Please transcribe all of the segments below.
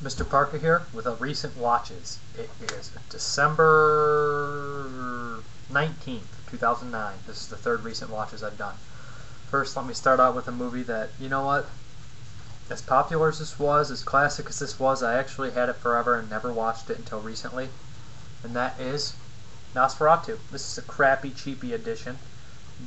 Mrparka here with a recent watches. It is December 19th, 2009. This is the third recent watches I've done. First, let me start out with a movie that, you know what, as popular as this was, as classic as this was, I actually had it forever and never watched it until recently. And that is Nosferatu. This is a crappy, cheapy edition.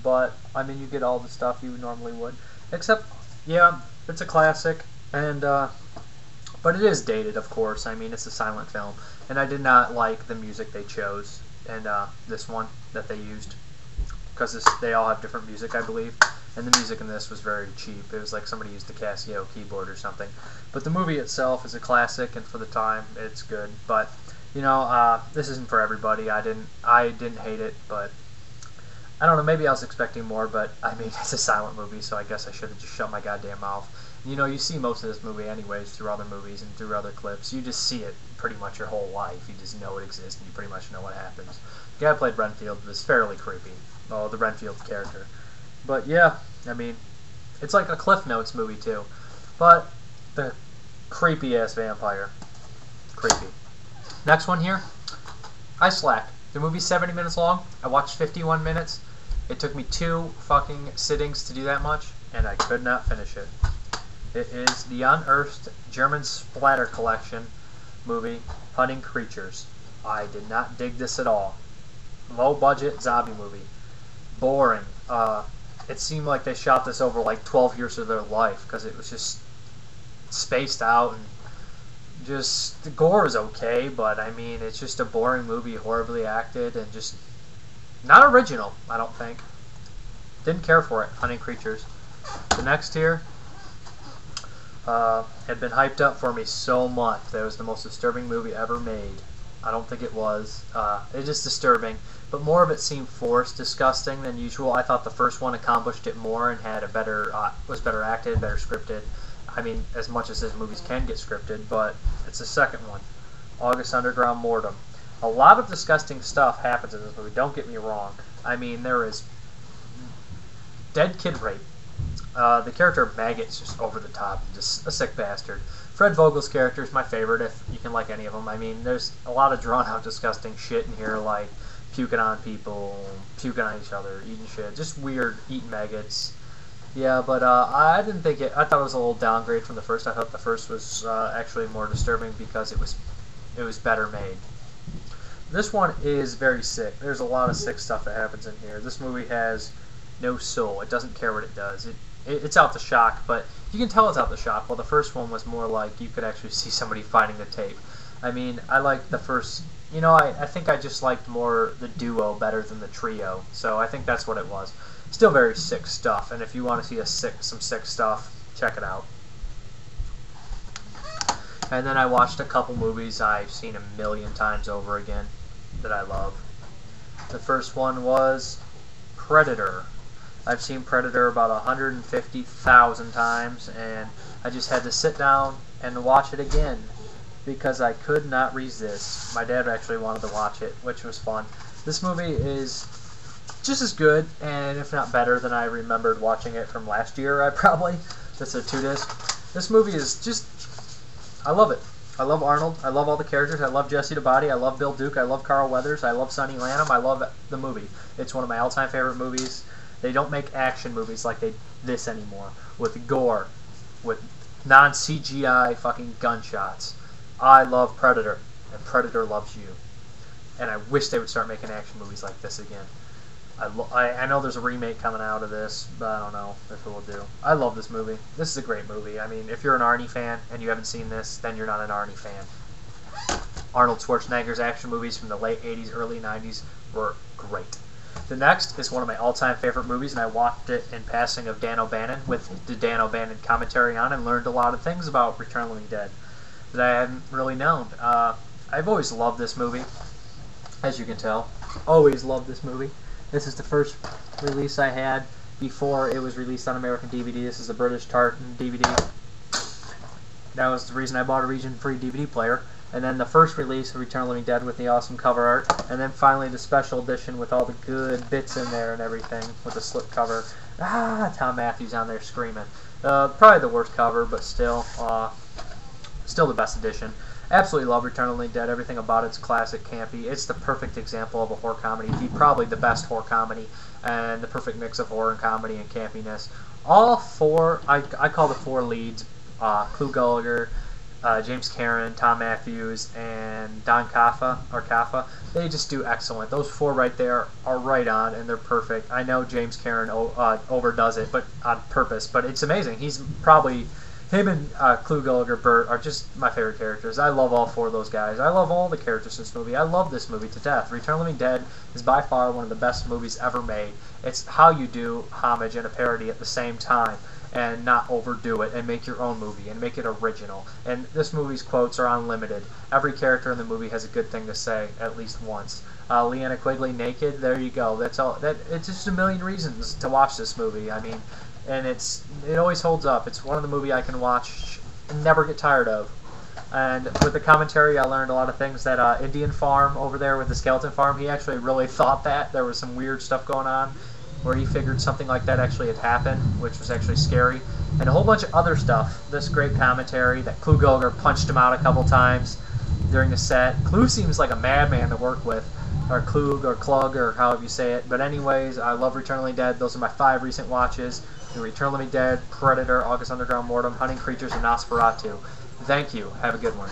But, I mean, you get all the stuff you normally would. Except, yeah, it's a classic. And, but it is dated, of course. I mean, it's a silent film. And I did not like the music they chose. And this one that they used. Because they all have different music, I believe. And the music in this was very cheap. It was like somebody used the Casio keyboard or something. But the movie itself is a classic, and for the time, it's good. But, you know, this isn't for everybody. I didn't hate it, but I don't know, maybe I was expecting more, but I mean, it's a silent movie, so I guess I should have just shut my goddamn mouth. You know, you see most of this movie anyways through other movies and through other clips. You just see it pretty much your whole life. You just know it exists, and you pretty much know what happens. The guy who played Renfield was fairly creepy. Oh, the Renfield character. But yeah, I mean, it's like a Cliff Notes movie too. But the creepy-ass vampire. Creepy. Next one here, I slacked. The movie's 70 minutes long. I watched 51 minutes. It took me 2 fucking sittings to do that much, and I could not finish it. It is the Unearthed German Splatter Collection movie, Hunting Creatures. I did not dig this at all. Low-budget zombie movie. Boring. It seemed like they shot this over like 12 years of their life, because it was just spaced out, and just the gore is okay, but I mean, it's just a boring movie, horribly acted, and just not original, I don't think. Didn't care for it. Hunting Creatures. The next here had been hyped up for me so much that it was the most disturbing movie ever made. I don't think it was. It is disturbing, but more of it seemed forced, disgusting than usual. I thought the first one accomplished it more and had a better, was better acted, better scripted. I mean, as much as his movies can get scripted, but it's the second one. Underground Mordum. A lot of disgusting stuff happens in this movie, don't get me wrong. I mean, there is dead kid rape. The character of Maggot's just over the top, just a sick bastard. Fred Vogel's character is my favorite, if you can like any of them. I mean, there's a lot of drawn-out disgusting shit in here, like puking on people, puking on each other, eating shit. Just weird, eating maggots. Yeah, but I didn't think it. I thought it was a little downgrade from the first. I thought the first was actually more disturbing because it was better made. This one is very sick. There's a lot of sick stuff that happens in here. This movie has no soul. It doesn't care what it does. It's out to shock, but you can tell it's out to shock. While the first one was more like you could actually see somebody finding the tape. I mean, I liked the first. You know, I think I just liked more the duo better than the trio. So I think that's what it was. Still very sick stuff, and if you want to see some sick stuff, check it out. And then I watched a couple movies I've seen a million times over again that I love. The first one was Predator. I've seen Predator about 150,000 times, and I just had to sit down and watch it again because I could not resist. My dad actually wanted to watch it, which was fun. This movie is just as good, and if not better than I remembered watching it from last year, probably. That's a 2-disc. This movie is just, I love it. I love Arnold. I love all the characters. I love Jesse the Body. I love Bill Duke. I love Carl Weathers. I love Sonny Lanham. I love the movie. It's one of my all-time favorite movies. They don't make action movies like this anymore, with gore, with non-CGI fucking gunshots. I love Predator, and Predator loves you. And I wish they would start making action movies like this again. I know there's a remake coming out of this, but I don't know if it will do. I love this movie. This is a great movie. I mean, if you're an Arnie fan and you haven't seen this, then you're not an Arnie fan. Arnold Schwarzenegger's action movies from the late 80s, early 90s were great. The next is one of my all-time favorite movies, and I watched it in passing of Dan O'Bannon with the Dan O'Bannon commentary on, and learned a lot of things about Return of the Living Dead that I hadn't really known. I've always loved this movie, as you can tell. Always loved this movie. This is the first release I had before it was released on American DVD. This is a British Tartan DVD. That was the reason I bought a region-free DVD player. And then the first release of Return of the Living Dead with the awesome cover art. And then finally the special edition with all the good bits in there and everything with the slip cover. Tom Matthews on there screaming. Probably the worst cover, but still. Still the best edition. Absolutely love Return of the Living Dead. Everything about it's classic, campy. It's the perfect example of a horror comedy. Probably the best horror comedy, and the perfect mix of horror and comedy and campiness. All four, I call the four leads, Clu Gallagher, James Karen, Tom Matthews, and Don Caffa. They just do excellent. Those four right there are right on, and they're perfect. I know James Karen overdoes it, but on purpose. But it's amazing. He's probably him and Clu Gallagher Burt are just my favorite characters. I love all four of those guys. I love all the characters in this movie. I love this movie to death. Return of the Living Dead is by far one of the best movies ever made. It's how you do homage and a parody at the same time, and not overdo it, and make your own movie, and make it original. And this movie's quotes are unlimited. Every character in the movie has a good thing to say, at least once. Leanna Quigley naked, there you go. That's all. It's just a million reasons to watch this movie. I mean, and it always holds up. It's one of the movies I can watch and never get tired of. And with the commentary, I learned a lot of things. That Indian farm over there with the skeleton farm, he actually really thought that. There was some weird stuff going on where he figured something like that actually had happened, which was actually scary. And a whole bunch of other stuff. This great commentary that Clu Gallagher punched him out a couple times during the set. Clu seems like a madman to work with, or Klug, or Klug, or however you say it. But anyways, I love Return of the Living Dead. Those are my 5 recent watches. Return of the Living Dead, Predator, August Underground Mordum, Hunting Creatures, and Nosferatu. Thank you. Have a good one.